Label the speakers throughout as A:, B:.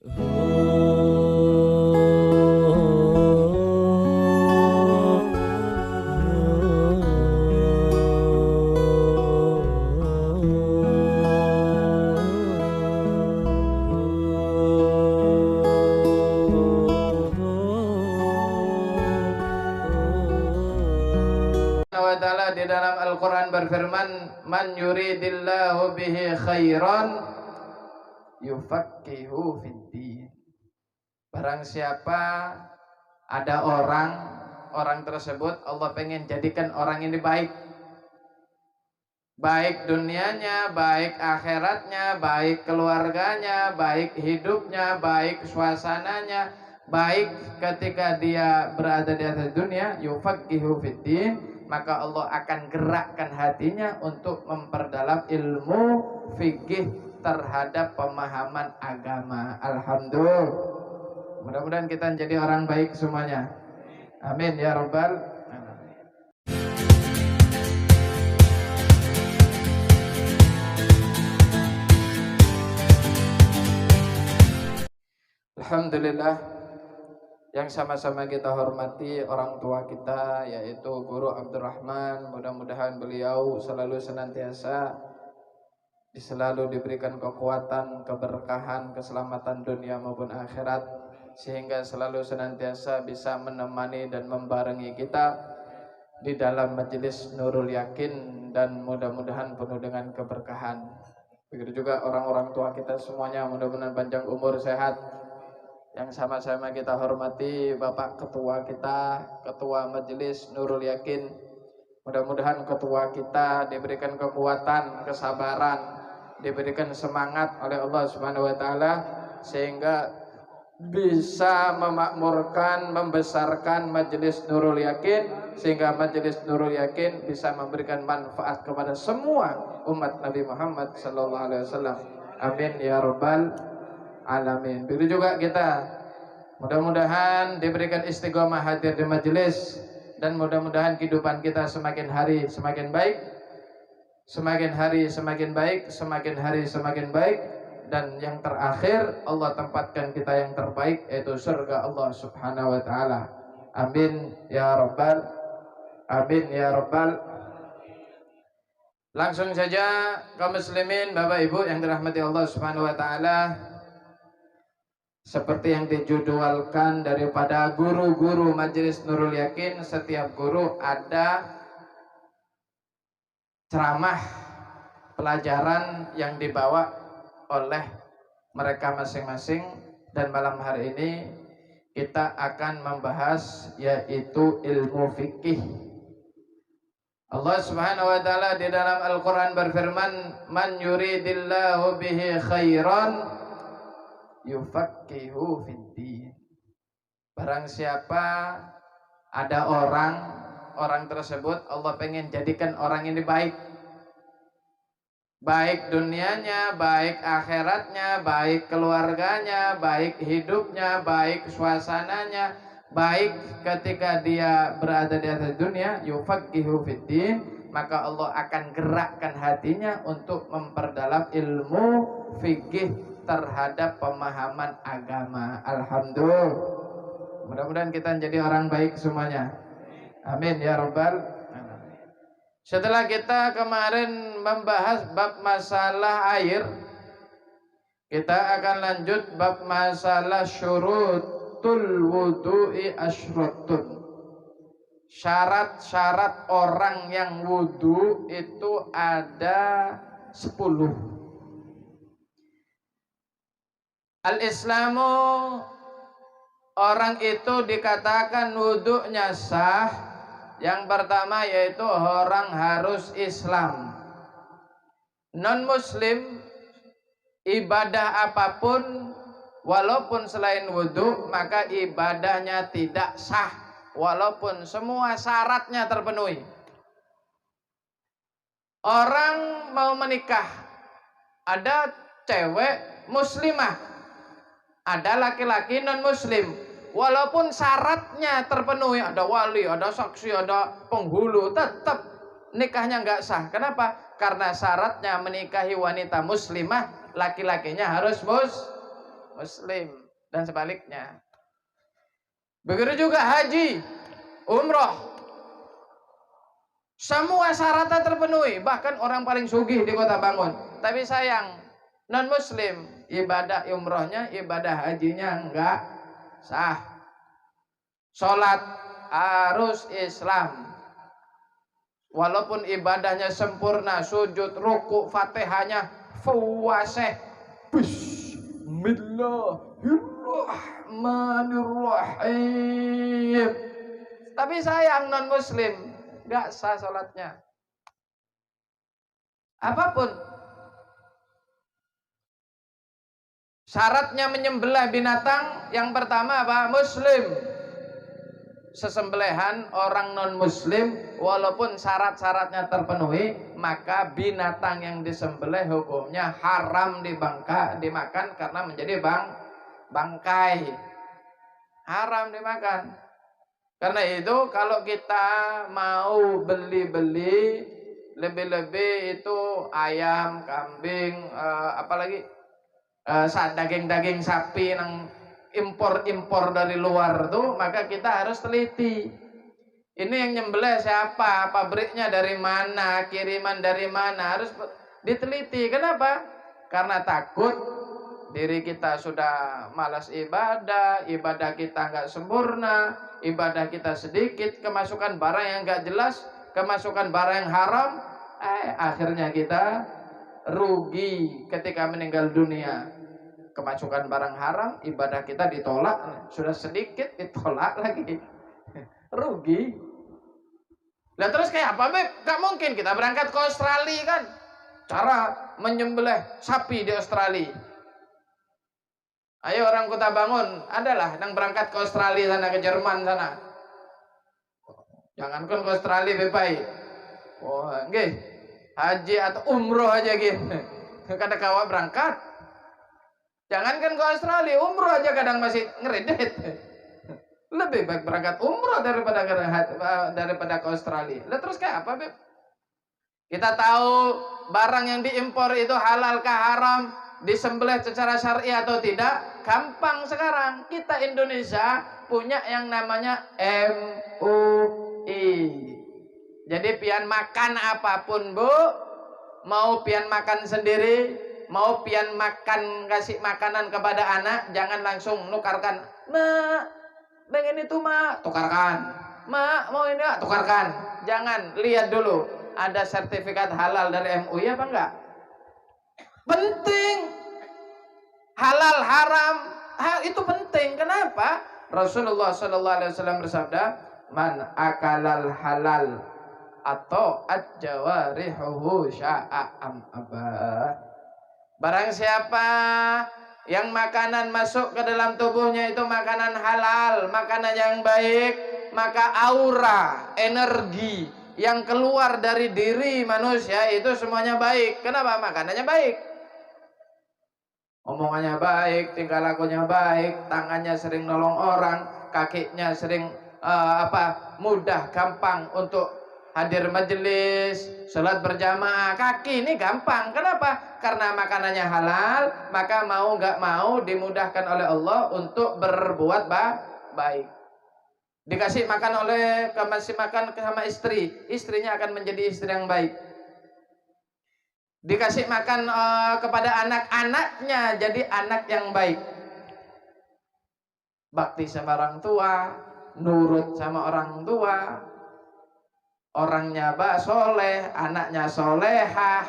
A: Wa ta'ala di dalam Al-Quran berfirman, man yuridillahu bihi khairan yufaqqihu fiddin. Barang siapa ada orang tersebut Allah pengen jadikan orang ini baik dunianya, baik akhiratnya, baik keluarganya, baik hidupnya, baik suasananya, baik ketika dia berada di atas dunia, yufaqqihu fiddin, maka Allah akan gerakkan hatinya untuk memperdalam ilmu fikih terhadap pemahaman agama. Alhamdulillah. Mudah-mudahan kita jadi orang baik semuanya. Amin ya rabbal alamin. Alhamdulillah, yang sama-sama kita hormati orang tua kita yaitu Guru Abdurrahman. Mudah-mudahan beliau selalu senantiasa selalu diberikan kekuatan, keberkahan, keselamatan dunia maupun akhirat, sehingga selalu senantiasa bisa menemani dan membarengi kita di dalam majelis Nurul Yakin, dan mudah-mudahan penuh dengan keberkahan. Begitu juga orang-orang tua kita semuanya, mudah-mudahan panjang umur sehat. Yang sama-sama kita hormati Bapak Ketua kita, Ketua Majelis Nurul Yakin. Mudah-mudahan ketua kita diberikan kekuatan, kesabaran, diberikan semangat oleh Allah Subhanahu wa taala sehingga bisa memakmurkan, membesarkan Majelis Nurul Yakin, sehingga Majelis Nurul Yakin bisa memberikan manfaat kepada semua umat Nabi Muhammad sallallahu alaihi wasallam. Amin ya rabbal alamin. Begitu juga kita, mudah-mudahan diberikan istiqomah hadir di majelis, dan mudah-mudahan kehidupan kita semakin hari semakin baik, semakin hari semakin baik, semakin hari semakin baik, dan yang terakhir Allah tempatkan kita yang terbaik, yaitu surga Allah Subhanahu wa taala. Amin ya rabbal amin ya rabbal. Langsung saja kaum muslimin, Bapak Ibu yang dirahmati Allah Subhanahu wa taala, seperti yang dijadwalkan daripada guru-guru Majelis Nurul Yakin, setiap guru ada ceramah pelajaran yang dibawa oleh mereka masing-masing, dan malam hari ini kita akan membahas yaitu ilmu fikih. Allah Subhanahu wa taala di dalam Al-Qur'an berfirman, man yuridillahu bihi khairan yufaqqihu fiddin. Barang siapa ada orang tersebut Allah pengen jadikan orang ini baik dunianya, baik akhiratnya, baik keluarganya, baik hidupnya, baik suasananya, baik ketika dia berada di atas dunia, yufaqqihu fiddin, maka Allah akan gerakkan hatinya untuk memperdalam ilmu fikih terhadap pemahaman agama. Alhamdulillah. Mudah-mudahan kita jadi orang baik semuanya. Amin ya rabbal alamin. Setelah kita kemarin membahas bab masalah air, kita akan lanjut bab masalah syurutul wudu'i asyratun. Syarat-syarat orang yang wudu itu ada 10. Al-Islamu, orang itu dikatakan wudunya sah. Yang pertama yaitu orang harus Islam. Non-Muslim ibadah apapun walaupun selain wudu maka ibadahnya tidak sah walaupun semua syaratnya terpenuhi. Orang mau menikah, ada cewek muslimah, ada laki-laki non-muslim, walaupun syaratnya terpenuhi, ada wali, ada saksi, ada penghulu, tetap nikahnya nggak sah. Kenapa? Karena syaratnya menikahi wanita muslimah, laki-lakinya harus muslim dan sebaliknya. Begitu juga haji, umroh. Semua syaratnya terpenuhi, bahkan orang paling sugih di Kota Bangun. Tapi sayang, non muslim ibadah umrohnya, ibadah hajinya enggak sah. Salat harus Islam. Walaupun ibadahnya sempurna, sujud, ruku, Fatihahnya fasih. Bismillahirrahmanirrahim. Tapi sayang non muslim enggak sah salatnya. Apapun syaratnya menyembelih binatang, yang pertama apa? Muslim. Sesembelihan orang non muslim walaupun syarat-syaratnya terpenuhi, maka binatang yang disembelih hukumnya haram dimakan karena menjadi bangkai. Haram dimakan. Karena itu kalau kita mau beli-beli, lebih-lebih itu ayam, kambing, apalagi daging-daging sapi yang impor dari luar tuh, maka kita harus teliti. Ini yang nyembelih siapa, pabriknya dari mana, kiriman dari mana, harus diteliti. Kenapa? Karena takut diri kita sudah malas ibadah kita nggak sempurna, ibadah kita sedikit, kemasukan barang yang nggak jelas, kemasukan barang yang haram, akhirnya kita rugi ketika meninggal dunia. Kemasukan barang haram, ibadah kita ditolak, sudah sedikit ditolak lagi, rugi. Nah terus kayak apa Beb? Gak mungkin kita berangkat ke Australia kan, cara menyembelih sapi di Australia. Ayo orang Kota Bangun, adalah yang berangkat ke Australia sana, ke Jerman sana. Jangankan ke Australia Bebai, nggih, haji atau umroh aja gitu. Kada kawa berangkat. Jangankan ke Australia, umroh aja kadang masih ngeredet. Lebih baik berangkat umroh daripada ke Australia. Lah terus kayak apa, Beb? Kita tahu barang yang diimpor itu halal kah haram, disembelih secara syar'i atau tidak? Gampang sekarang. Kita Indonesia punya yang namanya MUI. Jadi pian makan apapun, Bu, mau pian makan sendiri, mau pian makan, kasih makanan kepada anak, jangan langsung nukarkan. Mak, pengen itu mak, tukarkan. Mak, mau ini mak, tukarkan. Jangan, lihat dulu, ada sertifikat halal dari MUI apa enggak? Penting. Halal haram, itu penting. Kenapa? Rasulullah SAW bersabda, man akalal halal atau ajawarihuhu sya'am abah. Barang siapa yang makanan masuk ke dalam tubuhnya itu makanan halal, makanan yang baik, maka aura, energi yang keluar dari diri manusia itu semuanya baik. Kenapa? Makanannya baik, omongannya baik, tingkah lakunya baik, tangannya sering nolong orang, kakinya sering mudah, gampang untuk hadir majelis, sholat berjamaah. Kaki ini gampang. Kenapa? Karena makanannya halal, maka mau nggak mau dimudahkan oleh Allah untuk berbuat baik. Dikasih makan sama istri, istrinya akan menjadi istri yang baik. Dikasih makan kepada anak-anaknya, jadi anak yang baik. Bakti sama orang tua, nurut sama orang tua. Orangnya soleh, anaknya solehah.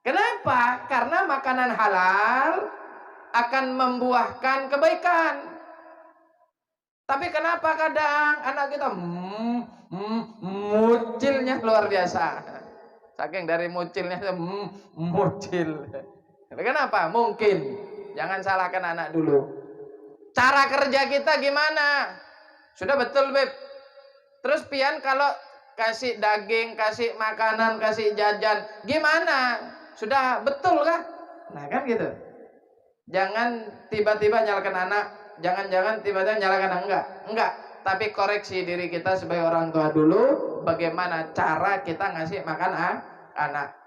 A: Kenapa? Karena makanan halal akan membuahkan kebaikan. Tapi kenapa kadang anak kita mucilnya luar biasa. Saking dari mucilnya mucil. Kenapa? Mungkin. Jangan salahkan anak dulu. Cara kerja kita gimana? Sudah betul, Beb. Terus pian kalau kasih daging, kasih makanan, kasih jajan, gimana? Sudah betul kah? Nah kan gitu. Jangan tiba-tiba nyalakan anak, jangan tiba-tiba nyalakan anak. Enggak. Tapi koreksi diri kita sebagai orang tua dulu, bagaimana cara kita ngasih makan anak.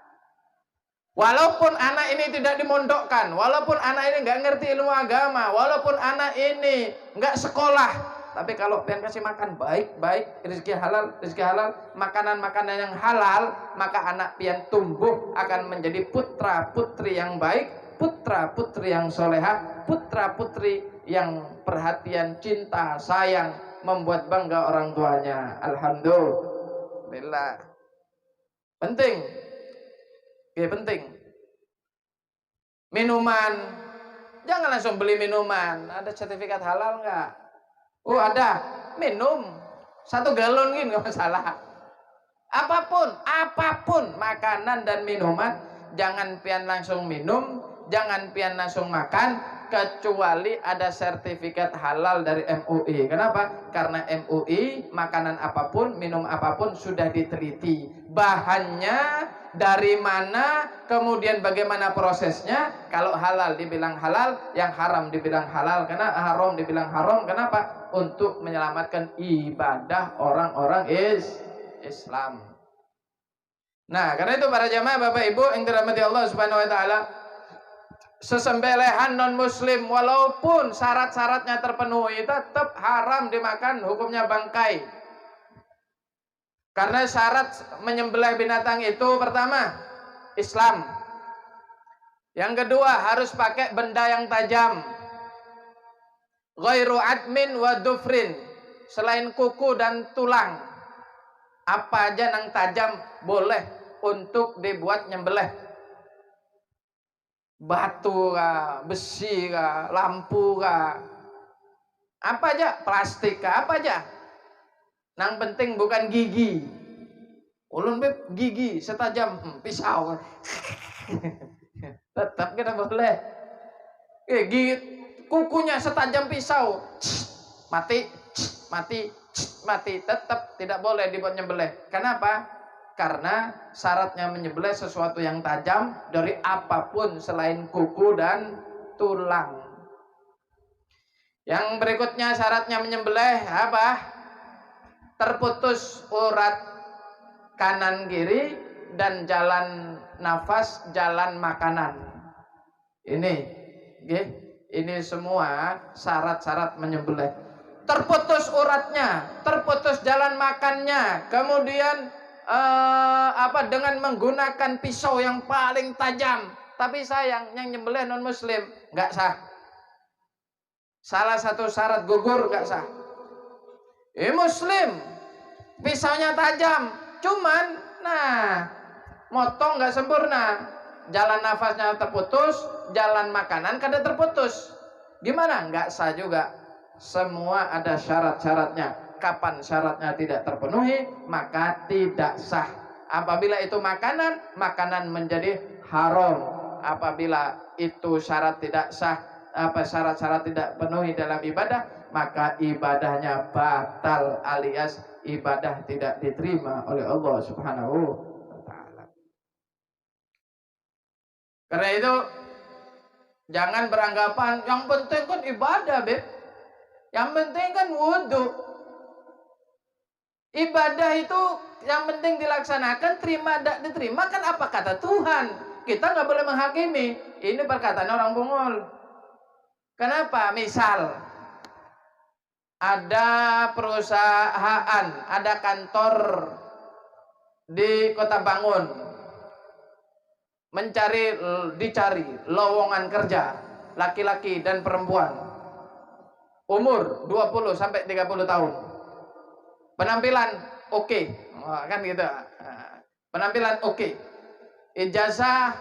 A: Walaupun anak ini tidak dimondokkan, walaupun anak ini nggak ngerti ilmu agama, walaupun anak ini nggak sekolah, tapi kalau pian kasih makan baik-baik, rezeki halal, makanan-makanan yang halal, maka anak pian tumbuh akan menjadi putra-putri yang baik, putra-putri yang soleha, putra-putri yang perhatian, cinta, sayang, membuat bangga orang tuanya. Alhamdulillah. Penting. Oke, penting. Minuman, jangan langsung beli minuman. Ada sertifikat halal nggak? Oh ada, minum 1 galon gini nggak masalah. Apapun makanan dan minuman, jangan pian langsung minum, jangan pian langsung makan, kecuali ada sertifikat halal dari MUI. Kenapa? Karena MUI makanan apapun, minum apapun sudah diteliti. Bahannya dari mana, kemudian bagaimana prosesnya. Kalau halal dibilang halal, yang haram dibilang halal, karena haram dibilang haram. Kenapa? Untuk menyelamatkan ibadah orang-orang Islam. Nah, karena itu para jamaah Bapak Ibu yang dirahmati Allah Subhanahu wa taala, sesembelihan non muslim walaupun syarat-syaratnya terpenuhi tetap haram dimakan, hukumnya bangkai. Karena syarat menyembelih binatang itu pertama Islam. Yang kedua harus pakai benda yang tajam. Ghairu admin wa dufrin, selain kuku dan tulang. Apa aja yang tajam boleh untuk dibuat nyembelih. Batu kah, besi kah, lampu kah, apa aja, plastik kah, apa aja. Yang penting bukan gigi. Ulun beb gigi setajam pisau. Tetap kita boleh. Gigi kukunya setajam pisau. Mati, tetap tidak boleh dibuat nyembelih. Kenapa? Karena syaratnya menyembelih sesuatu yang tajam dari apapun selain kuku dan tulang. Yang berikutnya syaratnya menyembelih apa? Terputus urat kanan kiri dan jalan nafas, jalan makanan. Ini semua syarat-syarat menyembelih. Terputus uratnya, terputus jalan makannya, kemudian dengan menggunakan pisau yang paling tajam. Tapi sayang, yang nyembelih non muslim nggak sah. Salah satu syarat gugur nggak sah. Muslim pisaunya tajam, cuman motong nggak sempurna, jalan nafasnya terputus, jalan makanan kada terputus. Gimana? Nggak sah juga. Semua ada syarat-syaratnya. Kapan syaratnya tidak terpenuhi, maka tidak sah. Apabila itu makanan menjadi haram. Apabila itu syarat tidak sah, syarat-syarat tidak penuhi dalam ibadah, maka ibadahnya batal alias ibadah tidak diterima oleh Allah Subhanahu wa taala. Karena itu jangan beranggapan yang penting kan ibadah, Beb. Yang penting kan wudhu. Ibadah itu yang penting dilaksanakan, terima tidak diterima kan apa kata Tuhan. Kita nggak boleh menghakimi. Ini perkataan orang bungul. Kenapa? Misal ada perusahaan, ada kantor di Kota Bangun, dicari lowongan kerja laki-laki dan perempuan umur 20 sampai 30 tahun. Penampilan oke. Kan gitu. Penampilan oke. Ijazah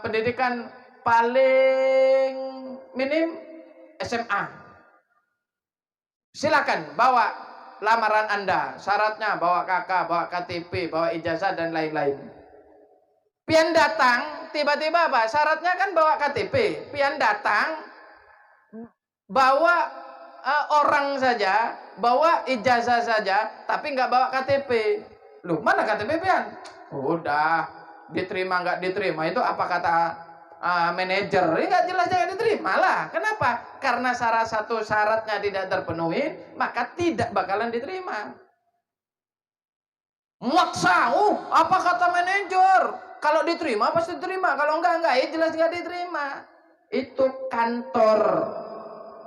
A: pendidikan paling minim SMA. Silakan bawa lamaran Anda. Syaratnya bawa KK, bawa KTP, bawa ijazah dan lain-lain. Pian datang tiba-tiba apa? Syaratnya kan bawa KTP. Pian datang bawa orang saja, bawa ijazah saja, tapi nggak bawa KTP. Loh, mana KTP pian? Udah, diterima nggak diterima itu apa kata manajer? Ini nggak jelas, jangan diterima lah. Kenapa? Karena salah satu syaratnya tidak terpenuhi, maka tidak bakalan diterima. Maksa, apa kata manajer? Kalau diterima pasti diterima, kalau enggak ya jelas enggak diterima. Itu kantor,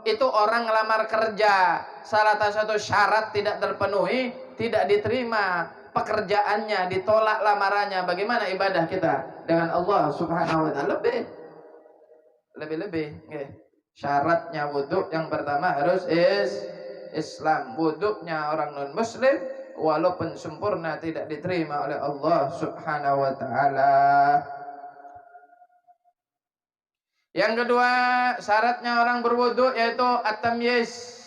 A: itu orang ngelamar kerja, salah satu syarat tidak terpenuhi, tidak diterima pekerjaannya, ditolak lamarannya. Bagaimana ibadah kita dengan Allah Subhanahu wa taala? Lebih. Syaratnya wudhu yang pertama harus Islam. Wudhunya orang non muslim walaupun sempurna tidak diterima oleh Allah Subhanahu wa taala. Yang kedua, syaratnya orang berwudhu yaitu at-tamyiz.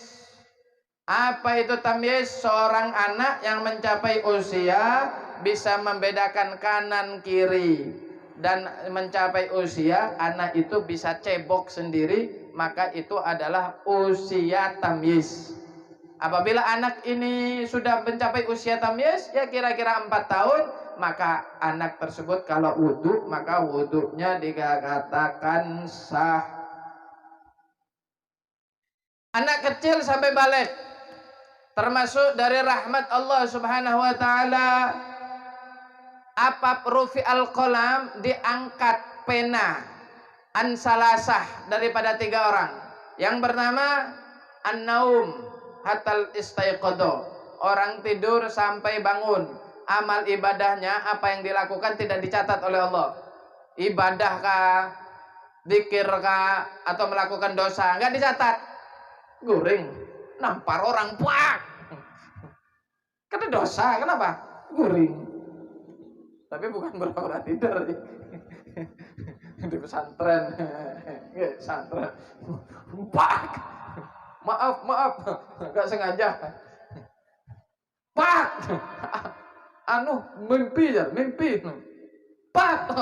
A: Apa itu tamyiz? Seorang anak yang mencapai usia bisa membedakan kanan kiri dan mencapai usia anak itu bisa cebok sendiri, maka itu adalah usia tamyiz. Apabila anak ini sudah mencapai usia tamyiz, ya kira-kira 4 tahun, maka anak tersebut kalau wudhu, maka wudhunya dikatakan sah. Anak kecil sampai balik, termasuk dari rahmat Allah Subhanahu wa taala, apa rufi al-qalam, diangkat pena an-salasah daripada 3 orang. Yang pertama an-naum hatal istaiqadha, orang tidur sampai bangun. Amal ibadahnya apa yang dilakukan tidak dicatat oleh Allah. Ibadah kah, zikir kah, atau melakukan dosa, enggak dicatat. Guring, nampar orang, pak. Karena dosa, kenapa? Guring. Tapi bukan pura-pura tidur. Di pesantren. Pesantren. Pak. Maaf. Enggak sengaja. Pak. Mimpi. Pak.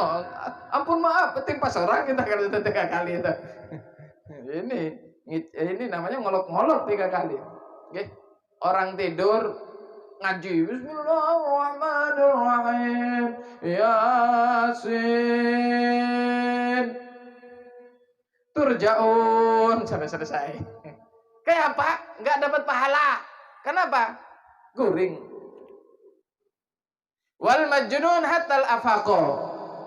A: Ampun maaf, timpas orang kita kalau 3 kali itu. Ini namanya ngolok-ngolok 3 kali. Oke. Orang tidur ngaji Bismillahirrahmanirrahim Yasin turjaun sampai selesai. Kayak apa? Nggak dapat pahala. Kenapa? Guring. Wal majnun hatal afaqo,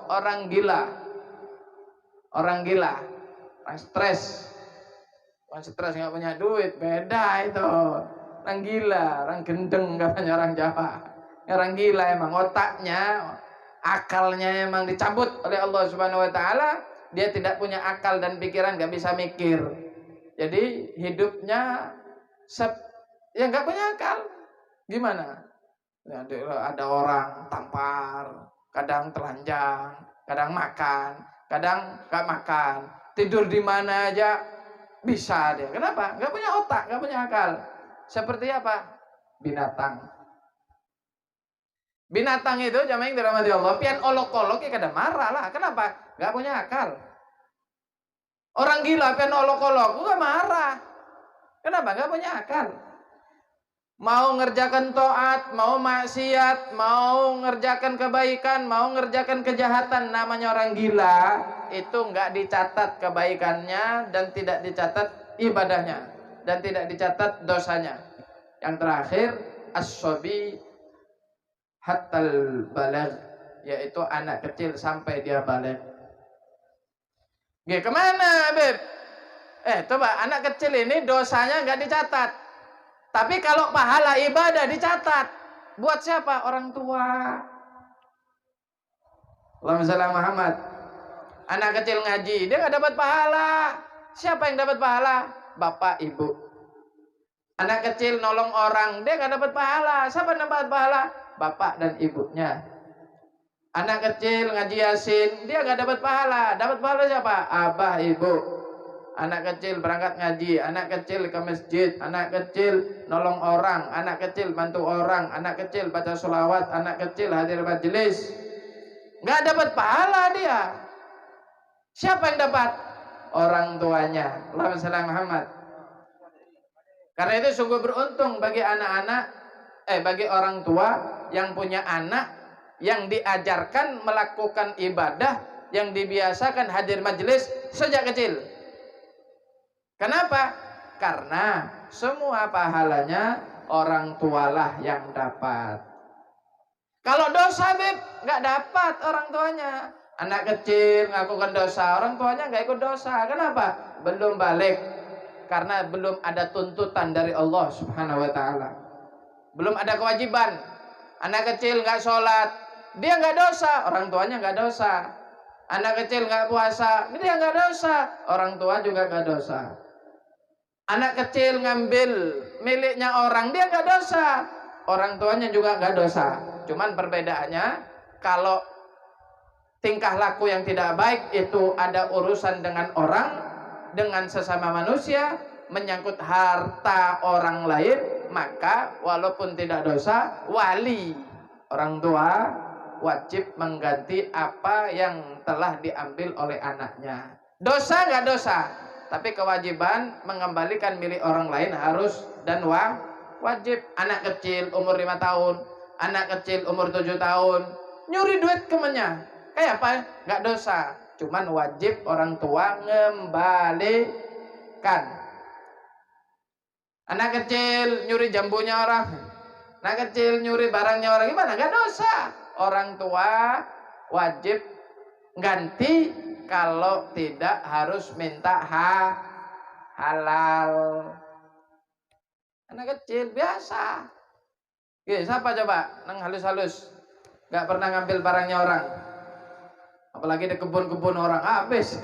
A: orang gila, orang stres nggak punya duit, beda itu. Orang gila, orang gendeng katanya orang Jawa. Orang gila emang otaknya, akalnya emang dicabut oleh Allah Subhanahu wa taala. Dia tidak punya akal dan pikiran, nggak bisa mikir. Jadi hidupnya ya nggak punya akal. Gimana? Ada orang tampar, kadang telanjang, kadang makan, kadang nggak makan. Tidur di mana aja bisa dia. Kenapa? Nggak punya otak, nggak punya akal. Seperti apa? Binatang. Binatang itu jamaah yang dirahmati Allah, pian olok-olok ya kadang marah lah. Kenapa? Gak punya akal. Orang gila pian olok-olok gak marah. Kenapa? Gak punya akal. Mau ngerjakan taat, mau maksiat, mau ngerjakan kebaikan, mau ngerjakan kejahatan, namanya orang gila. Itu gak dicatat kebaikannya dan tidak dicatat ibadahnya dan tidak dicatat dosanya. Yang terakhir as-sabi hatal baligh, yaitu anak kecil sampai dia balik. Kemana, Beb? Coba anak kecil ini dosanya nggak dicatat, tapi kalau pahala ibadah dicatat. Buat siapa? Orang tua. Allahumma shalli ala Muhammad. Anak kecil ngaji, dia nggak dapat pahala. Siapa yang dapat pahala? Bapak, ibu. Anak kecil nolong orang, dia nggak dapat pahala. Siapa yang dapat pahala? Bapak dan ibunya. Anak kecil ngaji Yasin, dia nggak dapat pahala. Dapat pahala siapa? Abah, ibu. Anak kecil berangkat ngaji, anak kecil ke masjid, anak kecil nolong orang, anak kecil bantu orang, anak kecil baca sholawat, anak kecil hadir majelis. Nggak dapat pahala dia. Siapa yang dapat? Orang tuanya. Allahumma shalli ala Muhammad. Karena itu sungguh beruntung bagi bagi orang tua yang punya anak yang diajarkan melakukan ibadah, yang dibiasakan hadir majelis sejak kecil. Kenapa? Karena semua pahalanya orang tualah yang dapat. Kalau dosa, Beb, nggak dapat orang tuanya. Anak kecil ngakukan dosa, orang tuanya nggak ikut dosa. Kenapa? Belum balik. Karena belum ada tuntutan dari Allah Subhanahu wa taala. Belum ada kewajiban. Anak kecil nggak sholat, dia nggak dosa, orang tuanya nggak dosa. Anak kecil nggak puasa, dia nggak dosa, orang tua juga nggak dosa. Anak kecil ngambil miliknya orang, dia nggak dosa, orang tuanya juga nggak dosa. Cuman perbedaannya, kalau tingkah laku yang tidak baik itu ada urusan dengan orang, dengan sesama manusia, menyangkut harta orang lain, maka walaupun tidak dosa, wali orang tua wajib mengganti apa yang telah diambil oleh anaknya. Dosa nggak dosa, tapi kewajiban mengembalikan milik orang lain harus dan wajib. Anak kecil umur 5 tahun, anak kecil umur 7 tahun nyuri duit temennya, kayak apa? Nggak dosa, cuman wajib orang tua ngembalikan. Anak kecil nyuri jambunya orang, anak kecil nyuri barangnya orang, gimana? Nggak dosa. Orang tua wajib ganti, kalau tidak harus minta halal. Anak kecil biasa. Oke, siapa coba nang halus-halus nggak pernah ngambil barangnya orang, apalagi di kebun-kebun orang habis.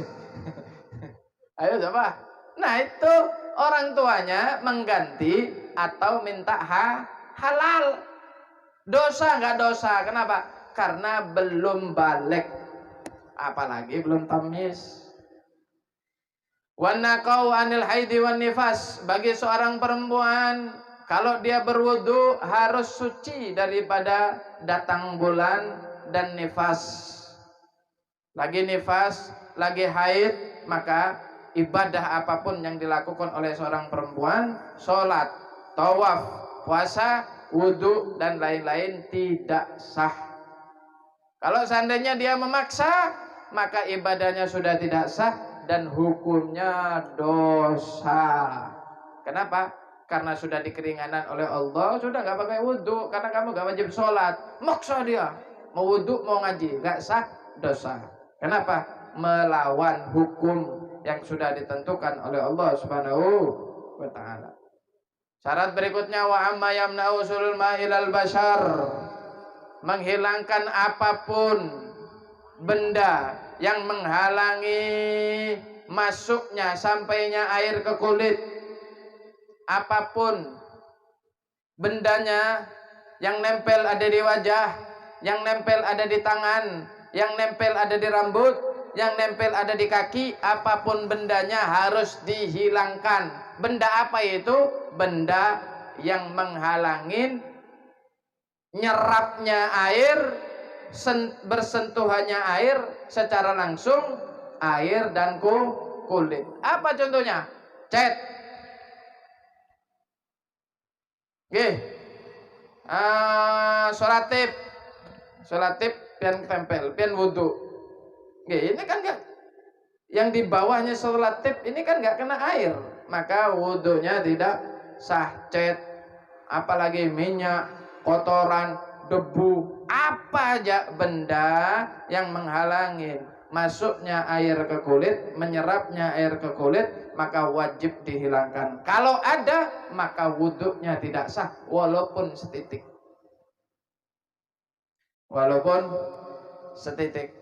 A: Ayo coba. Nah itu orang tuanya mengganti atau minta halal. Dosa nggak dosa, kenapa? Karena belum balik, apalagi belum tamyiz. Wan naqau anil haidi wan nifas, bagi seorang perempuan kalau dia berwudu harus suci daripada datang bulan dan nifas. Lagi nifas, lagi haid, maka ibadah apapun yang dilakukan oleh seorang perempuan, sholat, tawaf, puasa, wudu dan lain-lain tidak sah. Kalau seandainya dia memaksa, maka ibadahnya sudah tidak sah dan hukumnya dosa. Kenapa? Karena sudah dikeringanan oleh Allah, sudah nggak pakai wudu, karena kamu nggak wajib sholat, maksa dia mau wudu mau ngaji, nggak sah, dosa. Kenapa? Melawan hukum yang sudah ditentukan oleh Allah Subhanahu wa taala. Syarat berikutnya, wa amma yamna'u usulul ma'ilal bashar, menghilangkan apapun benda yang menghalangi masuknya sampainya air ke kulit. Apapun bendanya yang nempel ada di wajah, yang nempel ada di tangan, yang nempel ada di rambut, yang nempel ada di kaki, apapun bendanya harus dihilangkan. Benda apa itu? Benda yang menghalangin nyerapnya air, bersentuhannya air secara langsung, air dan kulit. Apa contohnya? Cat. Sholat tip pian tempel, pian wudu. Ini kan enggak, yang di bawahnya sholat tip ini kan enggak kena air, maka wudunya tidak sah. Cat, apalagi minyak, kotoran, debu, apa aja benda yang menghalangi masuknya air ke kulit, menyerapnya air ke kulit, maka wajib dihilangkan. Kalau ada, maka wudhunya tidak sah walaupun setitik. Walaupun setitik.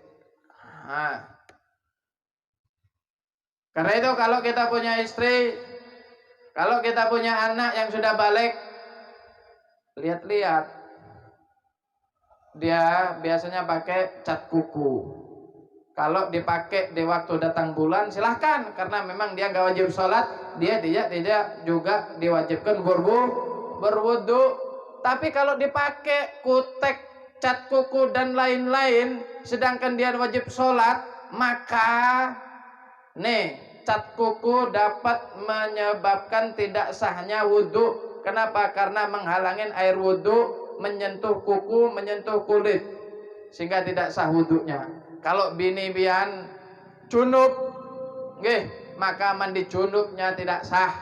A: Karena itu kalau kita punya istri, kalau kita punya anak yang sudah balik, lihat-lihat, dia biasanya pakai cat kuku. Kalau dipakai di waktu datang bulan silahkan, karena memang dia nggak wajib sholat, dia tidak juga diwajibkan berwudu. Tapi kalau dipakai kutek, cat kuku dan lain-lain, sedangkan dia wajib sholat, maka cat kuku dapat menyebabkan tidak sahnya wudu. Kenapa? Karena menghalangin air wudu menyentuh kuku, menyentuh kulit, sehingga tidak sah wudunya. Kalau bini pian junub, maka mandi junubnya tidak sah.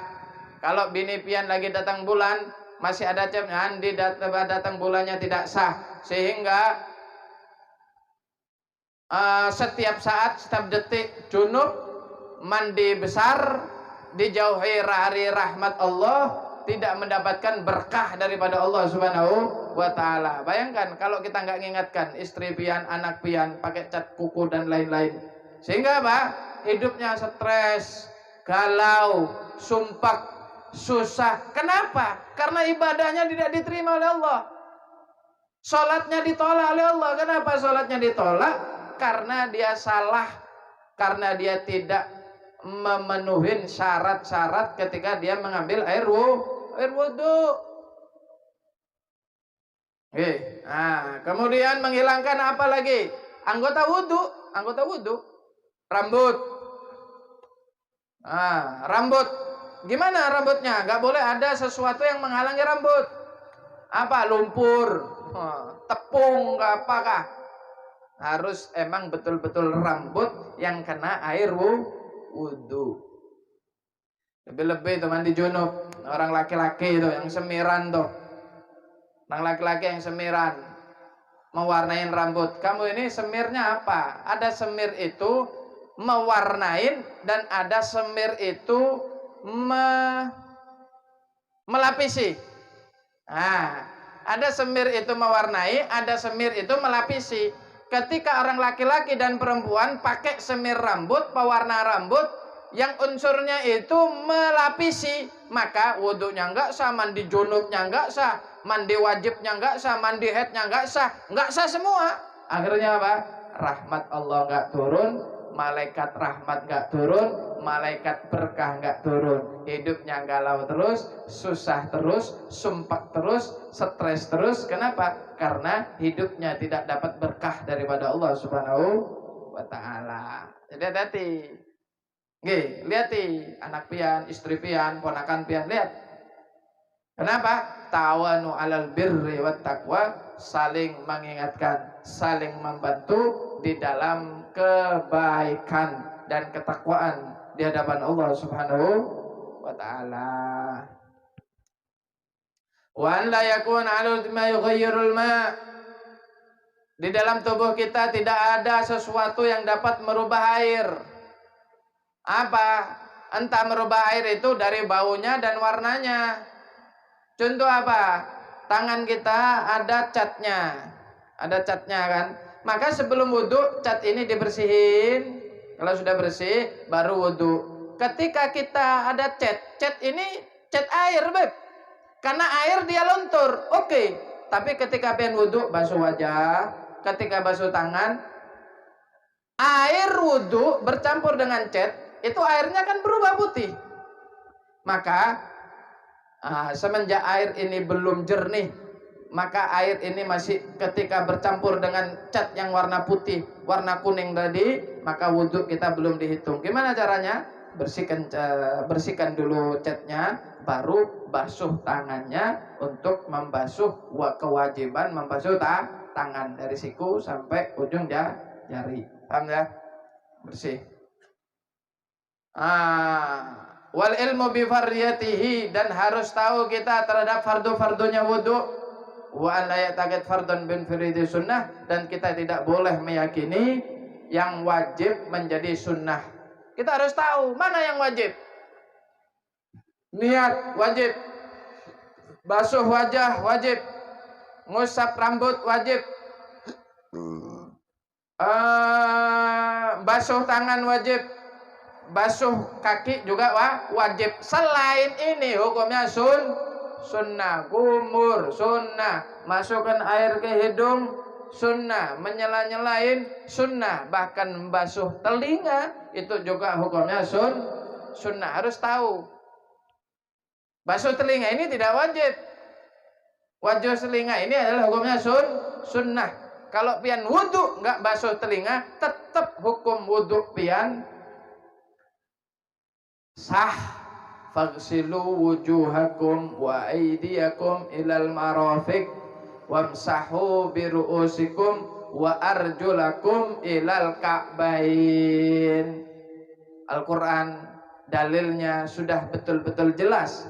A: Kalau bini pian lagi datang bulan, masih ada mandi datang bulannya tidak sah. Sehingga setiap saat, setiap detik junub, mandi besar, dijauhi hari rahmat Allah, tidak mendapatkan berkah daripada Allah Subhanahu wa taala. Bayangkan kalau kita nggak mengingatkan istri pian, anak pian, pakai cat kuku dan lain-lain. Sehingga apa? Hidupnya stres, galau, sumpah, susah. Kenapa? Karena ibadahnya tidak diterima oleh Allah. Salatnya ditolak oleh Allah. Kenapa salatnya ditolak? Karena dia salah, karena dia tidak memenuhi syarat-syarat ketika dia mengambil air wudu. Nah, kemudian menghilangkan apa lagi? Anggota wudu, rambut. Rambut. Gimana rambutnya? Gak boleh ada sesuatu yang menghalangi rambut. Apa? Lumpur, tepung, apakah? Harus emang betul-betul rambut yang kena air wudu. Lebih-lebih itu mandi junub. Orang laki-laki itu yang semiran tuh. Orang laki-laki yang semiran mewarnain rambut. Kamu ini semirnya apa? Ada semir itu mewarnain dan ada semir itu melapisi. Ada semir itu mewarnai, ada semir itu melapisi. Ketika orang laki-laki dan perempuan pakai semir rambut, pewarna rambut yang unsurnya itu melapisi, maka wudunya enggak sah, mandi junubnya enggak sah, mandi wajibnya enggak sah, mandi haidnya enggak sah semua. Akhirnya apa? Rahmat Allah enggak turun, malaikat rahmat enggak turun, malaikat berkah enggak turun. Hidupnya galau terus, susah terus, sumpah terus, stres terus. Kenapa? Karena hidupnya tidak dapat berkah daripada Allah Subhanahu wa taala. Jadi hati-hati. Nggih, lihat anak pian, istri pian, ponakan pian, lihat. Kenapa? Tawanu 'alal birri wat taqwa, saling mengingatkan, saling membantu di dalam kebaikan dan ketakwaan di hadapan Allah Subhanahu wa taala. Wa an la yakun 'ala ma yughayyirul ma. Di dalam tubuh kita tidak ada sesuatu yang dapat merubah air. Apa? Entah merubah air itu dari baunya dan warnanya. Contoh apa? Tangan kita ada catnya. Ada catnya kan? Maka sebelum wudu, cat ini dibersihin. Kalau sudah bersih, baru wudu. Ketika kita ada cat ini cat air, Beb. Karena air dia luntur. Oke. Tapi ketika pengen wudu, basuh wajah. Ketika basuh tangan, air wudu bercampur dengan cat, itu airnya kan berubah putih. Maka semenjak air ini belum jernih, maka air ini masih ketika bercampur dengan cat yang warna putih, warna kuning tadi, maka wudhu kita belum dihitung. Gimana caranya? Bersihkan dulu catnya, baru basuh tangannya untuk membasuh kewajiban membasuh tangan dari siku sampai ujung jari. Paham ya? Bersih. Wal ilmu bi fardiyatihi, dan harus tahu kita terhadap fardu-fardunya wudu. Wa an la ya'taqid fardun bin firidi sunnah, dan kita tidak boleh meyakini yang wajib menjadi sunnah. Kita harus tahu mana yang wajib. Niat wajib, basuh wajah wajib, ngusap rambut wajib, basuh tangan wajib, basuh kaki juga wajib. Selain ini hukumnya sunnah. Kumur sunnah, masukkan air ke hidung sunnah, menyela-nyelain sunnah, bahkan membasuh telinga itu juga hukumnya sunnah. Harus tahu. Basuh telinga ini tidak wajib. Wajib telinga ini adalah hukumnya sunnah. Kalau pian wudu enggak basuh telinga, tetap hukum wudu pian sah. Faghsilu wujuhakum wa aydiyakum ilal marafiq wamsahu bi ru'usikum wa arjulakum ilal ka'bain. Al-Qur'an dalilnya sudah betul-betul jelas.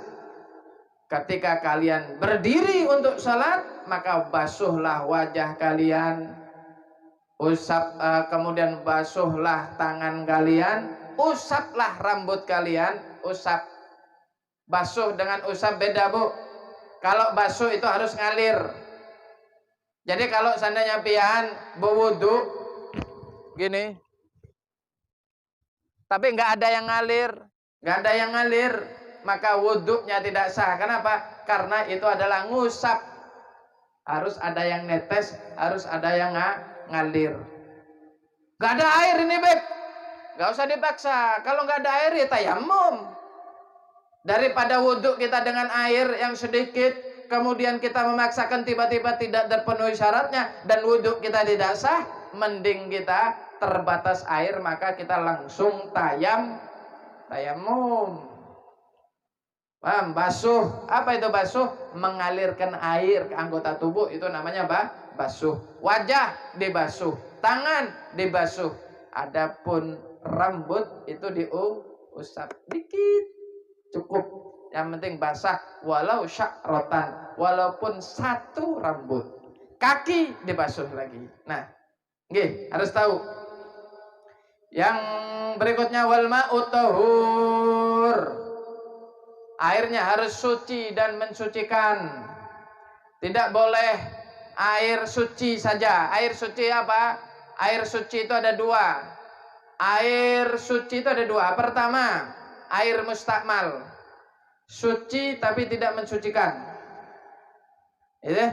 A: Ketika kalian berdiri untuk salat, maka basuhlah wajah kalian, kemudian basuhlah tangan kalian, usaplah rambut kalian. Usap, basuh dengan usap beda, Bu. Kalau basuh itu harus ngalir. Jadi kalau seandainya pian berwudu gini, tapi nggak ada yang ngalir, maka wudhunya tidak sah. Kenapa? Karena itu adalah ngusap. Harus ada yang netes, harus ada yang ngalir. Gak ada air ini, Beb. Gak usah dipaksa. Kalau gak ada air ya tayamum. Daripada wudhu kita dengan air yang sedikit, kemudian kita memaksakan tiba-tiba tidak terpenuhi syaratnya, dan wudhu kita tidak sah, mending kita terbatas air, maka kita langsung tayamum. Paham? Basuh. Apa itu basuh? Mengalirkan air ke anggota tubuh, itu namanya basuh. Wajah dibasuh, tangan dibasuh. Adapun rambut itu diusap dikit, cukup. Yang penting basah, walau sya'rotan, walaupun satu rambut. Kaki dibasuh lagi. Nah, nggih, harus tahu. Yang berikutnya, wal ma'u tahur. Airnya harus suci dan mensucikan. Tidak boleh air suci saja. Air suci apa? Air suci itu ada dua. Air suci itu ada dua. Pertama, air mustakmal. Suci tapi tidak mensucikan. Itu.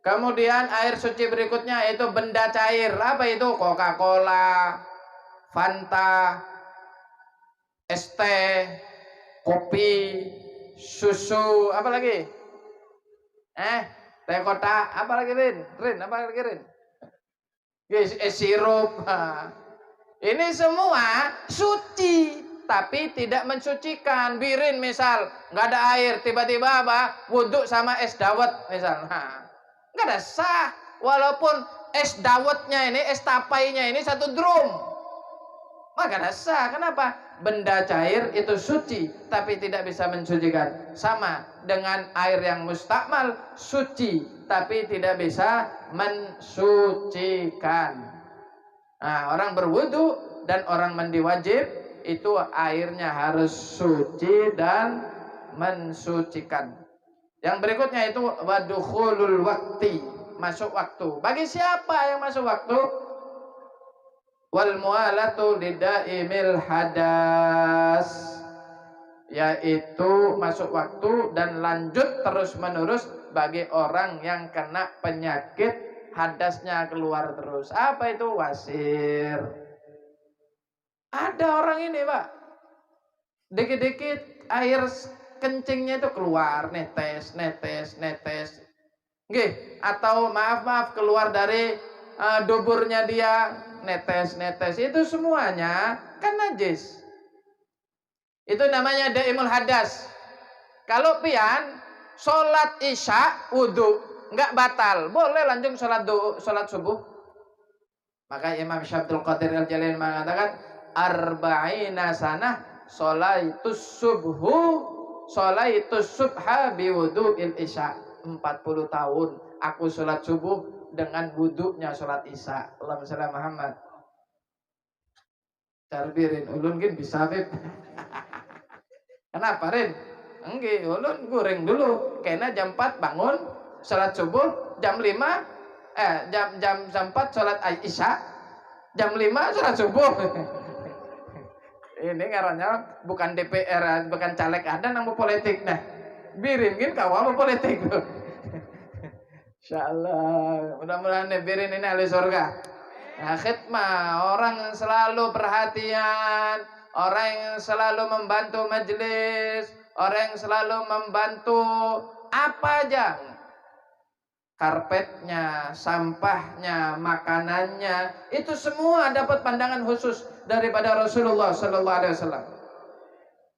A: Kemudian air suci berikutnya yaitu benda cair. Apa itu? Coca-Cola, Fanta, es teh, kopi, susu, apa lagi? Teh kotak, apa lagi, Rin? Apa lagi, Rin? Sirup. Ini semua suci, tapi tidak mensucikan. Birin misal, nggak ada air, tiba-tiba apa? Wudhu sama es dawet misal. Nggak ada sah. Walaupun es dawetnya ini, es tapainya ini satu drum, maka ada sah. Kenapa? Benda cair itu suci tapi tidak bisa mensucikan. Sama dengan air yang mustakmal, suci tapi tidak bisa mensucikan. Nah, orang berwudu dan orang mandi wajib itu airnya harus suci dan mensucikan. Yang berikutnya itu wadukhulul wakti, masuk waktu. Bagi siapa yang masuk waktu? Wal mu'alatu lidaimil hadas, yaitu masuk waktu dan lanjut terus menerus bagi orang yang kena penyakit hadasnya keluar terus. Apa itu? Wasir. Ada orang ini, Pak, dikit-dikit air kencingnya itu keluar, netes. Nggih, atau maaf keluar dari duburnya dia, netes. Itu semuanya kan najis. Itu namanya daimul hadas. Kalau pian sholat isya wudu nggak batal, boleh lanjut sholat subuh. Maka Imam Syabdul Qadir Al-Jalil mengatakan arba'ina sanah sholaitus subha biwudu'il isya. 40 tahun aku sholat subuh dengan wudhunya sholat isya. Allahumma shalli Muhammad. Carbirin ulun gin bisa, Beb. Kenapa, Rin? Enggak, ulun goreng dulu. Kena jam 4 bangun sholat subuh, jam 4 sholat isya, jam 5 sholat subuh. Ini ngarannya bukan DPR, bukan caleg ada nama politik. Nah, birin gin kawan politik. Insyaallah, mudah-mudahan birin ini ahli surga. Nah, khidmah, orang yang selalu perhatian, orang yang selalu membantu majelis, orang yang selalu membantu apa aja, karpetnya, sampahnya, makanannya, itu semua dapat pandangan khusus daripada Rasulullah Sallallahu Alaihi Wasallam.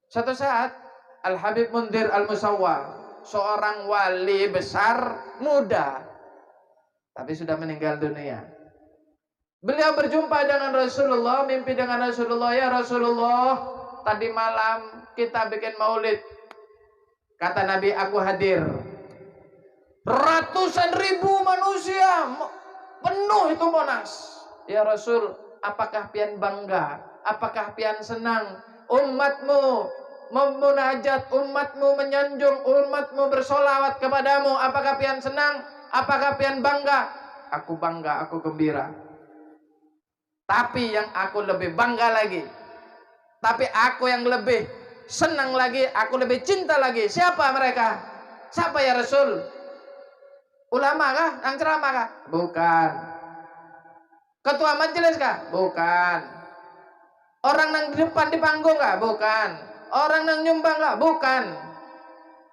A: Suatu saat Al Habib Mundir Al Musawwa, seorang wali besar muda, tapi sudah meninggal dunia. Beliau berjumpa dengan Rasulullah, mimpi dengan Rasulullah. Ya Rasulullah, tadi malam kita bikin maulid. Kata Nabi, aku hadir. Ratusan ribu manusia, penuh itu Monas. Ya Rasul, apakah pian bangga? Apakah pian senang? Umatmu memunajat, umatmu menyanjung, umatmu bersolawat kepadamu. Apakah pian senang? Apakah pian bangga? Aku bangga, aku gembira. Tapi yang aku lebih bangga lagi, tapi aku yang lebih senang lagi, aku lebih cinta lagi. Siapa mereka? Siapa ya Rasul? Ulama kah? Yang ceramah kah? Bukan. Ketua majelis kah? Bukan. Orang yang di depan di panggung kah? Bukan. Orang yang nyumbang kah? Bukan.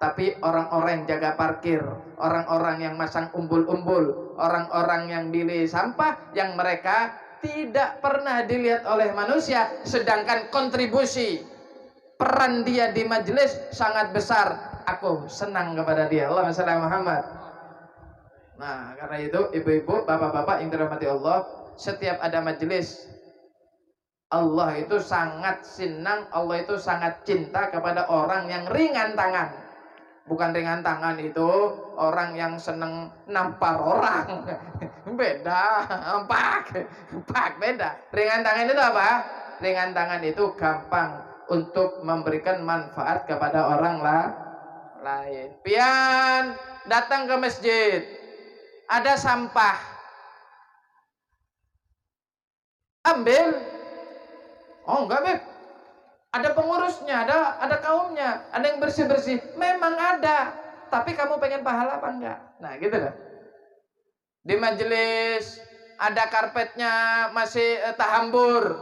A: Tapi orang-orang yang jaga parkir, orang-orang yang masang umbul-umbul, orang-orang yang bilih sampah, yang mereka tidak pernah dilihat oleh manusia, sedangkan kontribusi peran dia di majelis sangat besar. Aku senang kepada dia. Allahumma shalli Muhammad. Nah, karena itu ibu-ibu, bapak-bapak yang dirahmati Allah, setiap ada majelis, Allah itu sangat senang, Allah itu sangat cinta kepada orang yang ringan tangan. Bukan ringan tangan itu orang yang seneng nampar orang. Beda, empak beda. Ringan tangan itu apa? Ringan tangan itu gampang untuk memberikan manfaat kepada orang lain. Pian datang ke masjid, ada sampah, ambil. Oh enggak Beb, ada pengurusnya, ada kaumnya, ada yang bersih-bersih. Memang ada, tapi kamu pengen pahala apa enggak? Nah gitu loh. Di majelis ada karpetnya masih tahambur,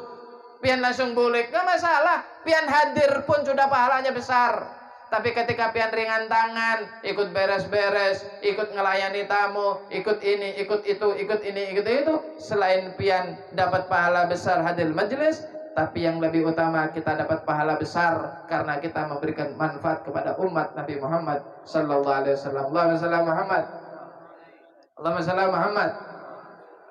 A: pian langsung bulik, enggak masalah. Pian hadir pun sudah pahalanya besar. Tapi ketika pian ringan tangan, ikut beres-beres, ikut ngelayani tamu, ikut ini, ikut itu, ikut ini, ikut itu, selain pian dapat pahala besar hadir majelis, tapi yang lebih utama kita dapat pahala besar karena kita memberikan manfaat kepada umat Nabi Muhammad sallallahu alaihi wasallam. Allahumma shalli Muhammad. Allahumma shalli Muhammad.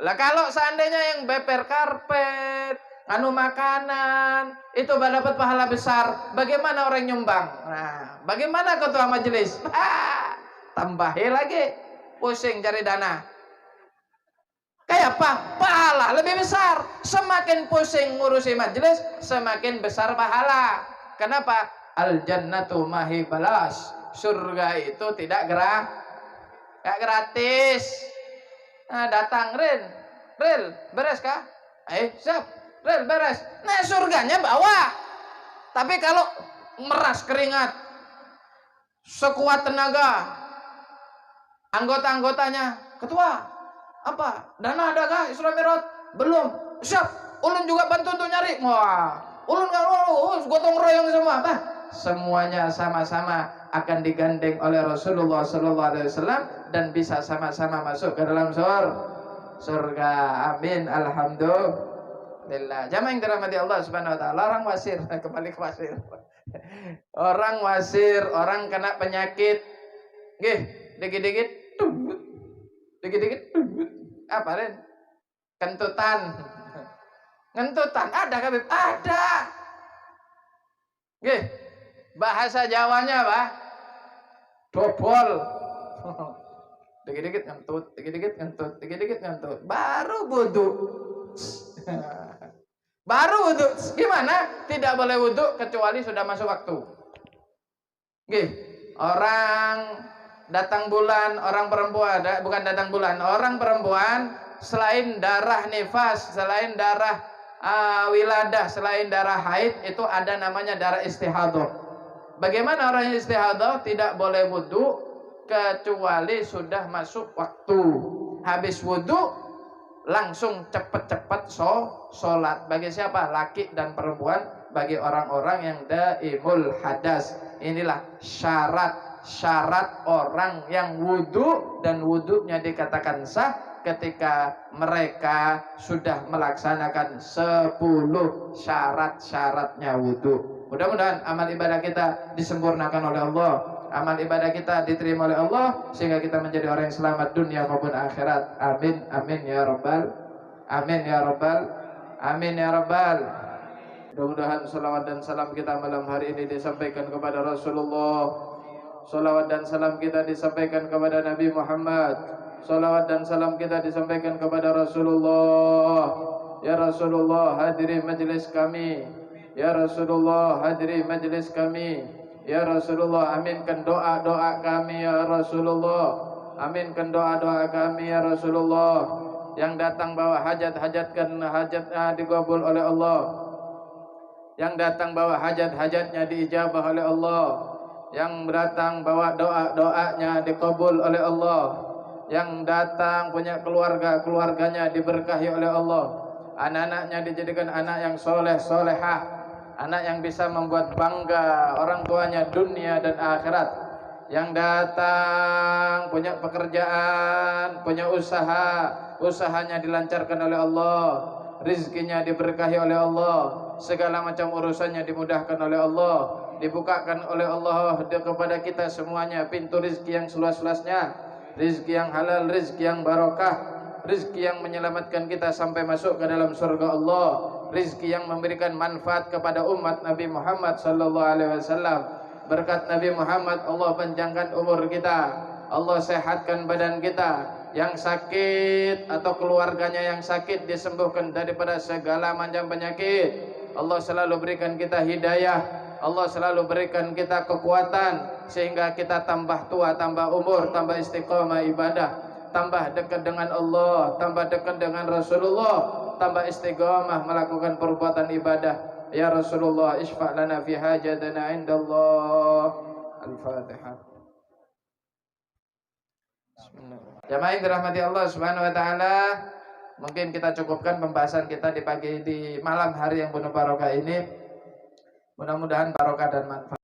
A: Lah kalau seandainya yang beper karpet, anu makanan, itu dapat pahala besar, bagaimana orang nyumbang? Nah, bagaimana ketua majelis? Tambahin lagi, pusing cari dana. Kayak apa? Pahala lebih besar. Semakin pusing ngurusi majelis, semakin besar pahala. Kenapa? Al jannatu mahi balas. Surga itu tidak gratis. Nah, datang Ril, beres kah? Siap. Ril, beres. Nah, surganya bawa. Tapi kalau meras keringat, sekuat tenaga, anggota-anggotanya, ketua, apa? Dana ada kah Isra Mi'raj? Belum. Siap. Ulun juga bantu untuk nyari. Wah, ulun gotong royong semua. Apa? Semuanya sama-sama akan digandeng oleh Rasulullah sallallahu alaihi wasallam dan bisa sama-sama masuk ke dalam surga. Amin. Alhamdulillah. Jamaah yang dirahmati Allah Subhanahu wa taala, orang wasir, kembali ke wasir. Orang wasir, orang kena penyakit. Nggih, dikit-dikit apa Ren? Kentutan. Ada Habib? Ada. Nggih. Bahasa Jawanya apa? Dobol. Dikit-dikit ngentut. Baru wudu. Gimana? Tidak boleh wudu kecuali sudah masuk waktu. Nggih. Orang datang bulan, orang perempuan, bukan datang bulan, orang perempuan selain darah nifas, selain darah wiladah, selain darah haid, itu ada namanya darah istihadah. Bagaimana orang yang istihadah? Tidak boleh wudu kecuali sudah masuk waktu. Habis wudu langsung cepat-cepat sholat. Bagi siapa? Laki dan perempuan. Bagi orang-orang yang daimul hadas. Inilah syarat orang yang wudu, dan wudunya dikatakan sah ketika mereka sudah melaksanakan 10 syarat-syaratnya wudu. Mudah-mudahan amal ibadah kita disempurnakan oleh Allah, amal ibadah kita diterima oleh Allah, sehingga kita menjadi orang yang selamat dunia maupun akhirat. Amin, amin ya rabbal, amin ya rabbal, amin ya rabbal. Mudah-mudahan salawat dan salam kita malam hari ini disampaikan kepada Rasulullah. Salawat dan salam kita disampaikan kepada Nabi Muhammad. Salawat dan salam kita disampaikan kepada Rasulullah. Ya Rasulullah, hadiri majlis kami. Ya Rasulullah, hadiri majlis kami. Ya Rasulullah, aminkan doa-doa kami ya Rasulullah. Aminkan doa-doa kami ya Rasulullah. Yang datang bawa hajat-hajatkan hajatnya dikabul oleh Allah. Yang datang bawa hajat-hajatnya diijabah oleh Allah. Yang datang bawa doa-doanya dikabul oleh Allah. Yang datang punya keluarga-keluarganya diberkahi oleh Allah. Anak-anaknya dijadikan anak yang soleh, solehah, anak yang bisa membuat bangga orang tuanya dunia dan akhirat. Yang datang punya pekerjaan, punya usaha, usahanya dilancarkan oleh Allah, rizkinya diberkahi oleh Allah, segala macam urusannya dimudahkan oleh Allah, dibukakan oleh Allah kepada kita semuanya pintu rizki yang seluas-luasnya, rizki yang halal, rizki yang barokah, rizki yang menyelamatkan kita sampai masuk ke dalam surga Allah, rizki yang memberikan manfaat kepada umat Nabi Muhammad sallallahu alaihi wasallam. Berkat Nabi Muhammad Allah panjangkan umur kita, Allah sehatkan badan kita, yang sakit atau keluarganya yang sakit disembuhkan daripada segala macam penyakit. Allah selalu berikan kita hidayah, Allah selalu berikan kita kekuatan sehingga kita tambah tua, tambah umur, tambah istiqomah ibadah, tambah dekat dengan Allah, tambah dekat dengan Rasulullah, tambah istiqomah melakukan perbuatan ibadah. Ya Rasulullah, isfa' lana fi hajatina indallah. Al-Fatihah. Jamaah yang dirahmati Allah Subhanahu wa taala, mungkin kita cukupkan pembahasan kita di malam hari yang penuh barokah ini. Mudah-mudahan barokah dan manfaat.